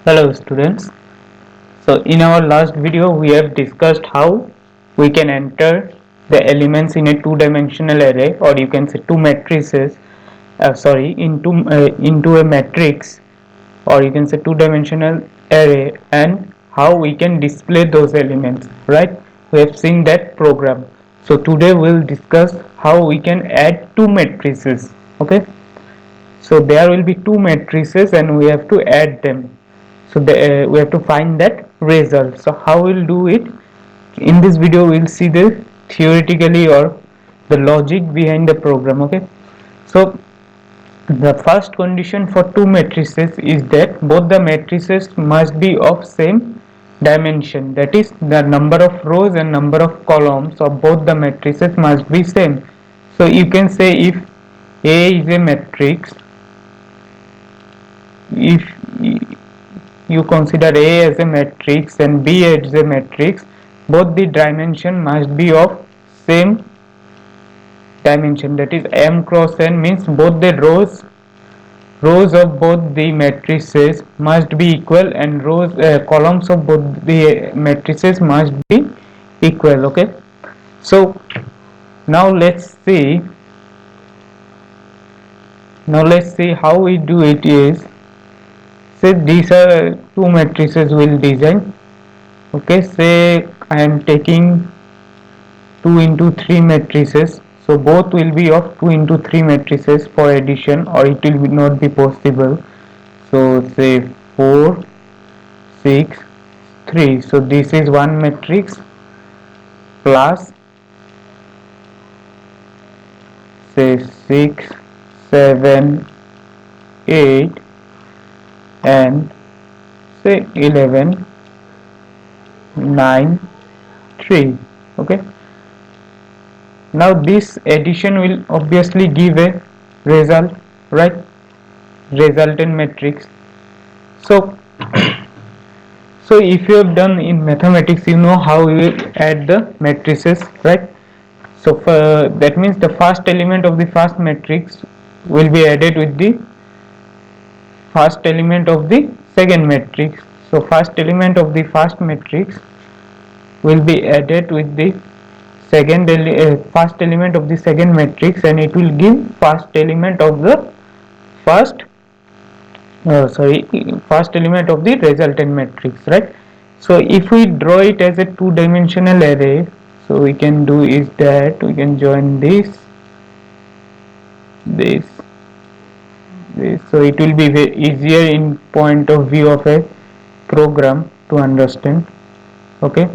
Hello students. So in our last video we have discussed how we can enter the elements in a two-dimensional array, or you can say two matrices, into a matrix, or you can say two-dimensional array, and how we can display those elements, right? We have seen that program. So today we'll discuss how we can add two matrices. Okay, so there will be two matrices and we have to add them. So we have to find that result. So how we'll do it? In this video we'll see the theoretically or the logic behind the program. Okay, so the first condition for two matrices is that both the matrices must be of same dimension, that is the number of rows and number of columns of both the matrices must be same. So you can say if A is a matrix, if you consider A as a matrix and B as a matrix, both the dimension must be of same dimension, that is m cross n, means both the rows of both the matrices must be equal and columns of both the matrices must be equal. Okay, so now let's see how we do it is, say these are two matrices we'll design. Okay, say I am taking 2 into 3 matrices, so both will be of 2 into 3 matrices for addition, or it will not be possible. So say 4, 6, 3. So this is one matrix plus say 6, 7, 8 and say 11, 9, 3. Okay, now this addition will obviously give a result, right? Resultant matrix. So so if you have done in mathematics, you know how you add the matrices, right? So that means the first element of the first matrix will be added with the first element of the second matrix. So first element of the first matrix will be added with the first element of the second matrix, and it will give first element of the first first element of the resultant matrix, right? So if we draw it as a two-dimensional array, so we can do is that we can join this so it will be very easier in point of view of a program to understand. Okay,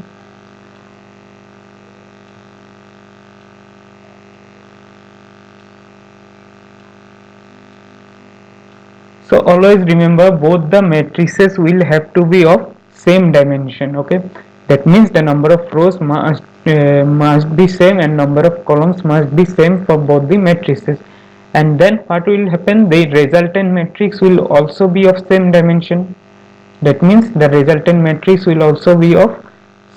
so always remember both the matrices will have to be of same dimension. Okay, that means the number of rows must be same and number of columns must be same for both the matrices. And then what will happen, the resultant matrix will also be of same dimension. That means the resultant matrix will also be of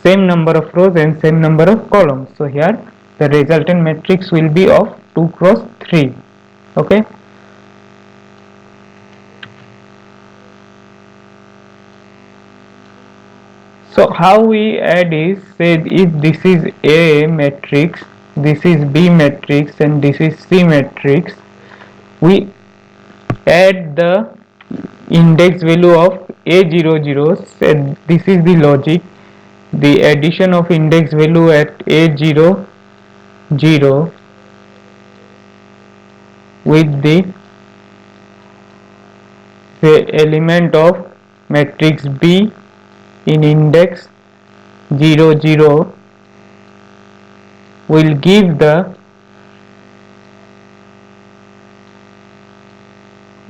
same number of rows and same number of columns. So here the resultant matrix will be of 2 cross 3. Okay, so how we add is, say if this is A matrix, this is B matrix and this is C matrix, we add the index value of A00, and this is the logic. The addition of index value at A00 with the element of matrix B in index 00 will give the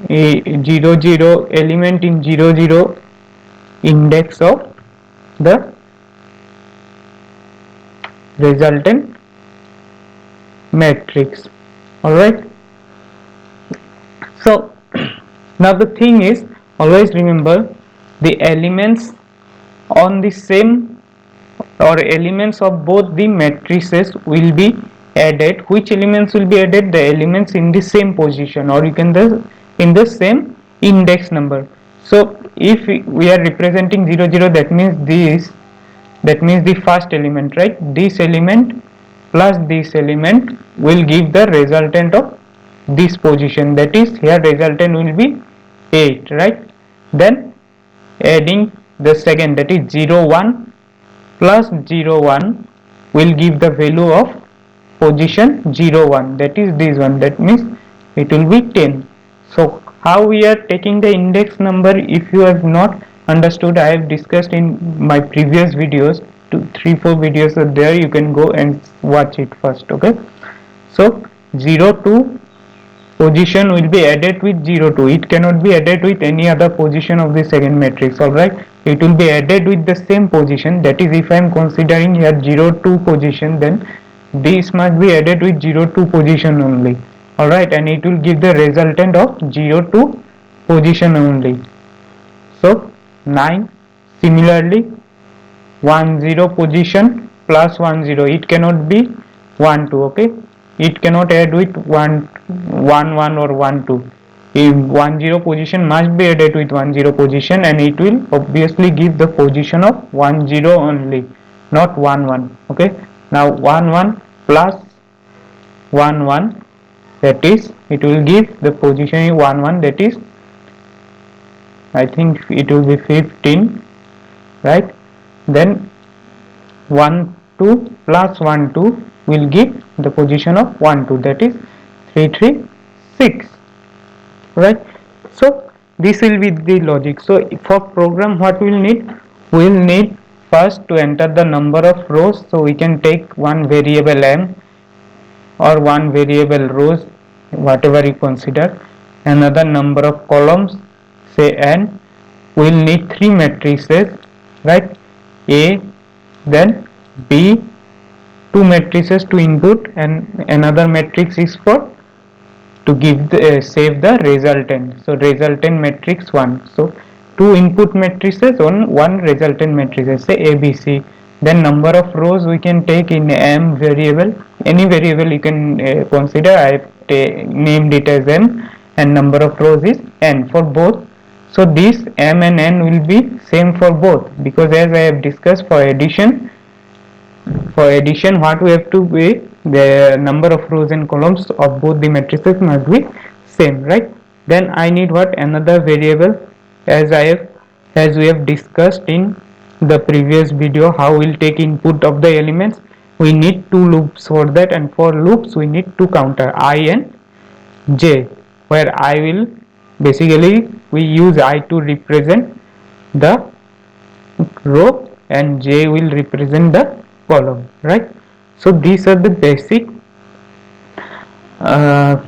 00 element in 00 index of the resultant matrix. Alright, so now the thing is, always remember the elements on the same, or elements of both the matrices will be added. Which elements will be added? The elements in the same position, or you can in the same index number. So if we are representing 0 0, that means the first element, right? This element plus this element will give the resultant of this position, that is here resultant will be 8, right? Then adding the second, that is 0 1 plus 0 1 will give the value of position 0 1, that is this one, that means it will be 10. So how we are taking the index number, if you have not understood, I have discussed in my previous videos, 2 3 4 videos are there, you can go and watch it first. Okay, so 0 2 position will be added with 0 2, it cannot be added with any other position of the second matrix. All right, it will be added with the same position, that is if I am considering here 0 2 position, then this must be added with 0 2 position only. All right, and it will give the resultant of 0 2 position only. So 9, similarly 1 0 position plus 1 0, it cannot be 1 2. Okay, it cannot add with 1 1 1 or 1 2. If 1 0 position must be added with 1 0 position, and it will obviously give the position of 1 0 only, not 1 1. Okay, now 1 1 plus 1 1, that is it will give the position 1 1, that is I think it will be 15, right? Then 1 2 plus 1 2 will give the position of 1 2, that is 3 3 6, right? So this will be the logic. So for program, what we will need, we will need first to enter the number of rows, so we can take one variable m or one variable rows, whatever you consider, another number of columns, say n. We will need three matrices, right? A, then B, two matrices to input, and another matrix is for to give the save the resultant, so resultant matrix 1. So two input matrices on one resultant matrix, say ABC. Then number of rows we can take in m variable, any variable you can consider. I have named it as m, and number of rows is n for both. So this m and n will be same for both, because as I have discussed, for addition what we have to be, the number of rows and columns of both the matrices must be same, right? Then I need what, another variable, as we have discussed in the previous video, how we'll take input of the elements. We need two loops for that, and for loops we need two counter, I and j, where I will basically we use I to represent the row and j will represent the column, right? So these are the basic uh,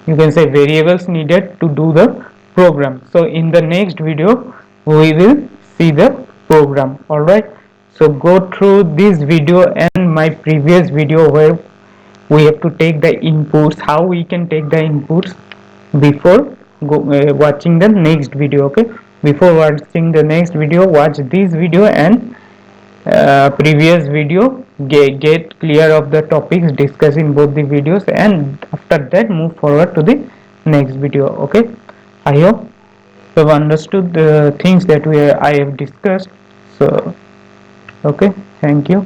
you can say variables needed to do the program. So in the next video we will see the program. All right, so go through this video and my previous video where we have to take the inputs, how we can take the inputs before watching the next video. Okay, before watching the next video, watch this video and previous video, get clear of the topics discussed in both the videos, and after that move forward to the next video. Okay, I hope you have understood the things that I have discussed. So okay, thank you.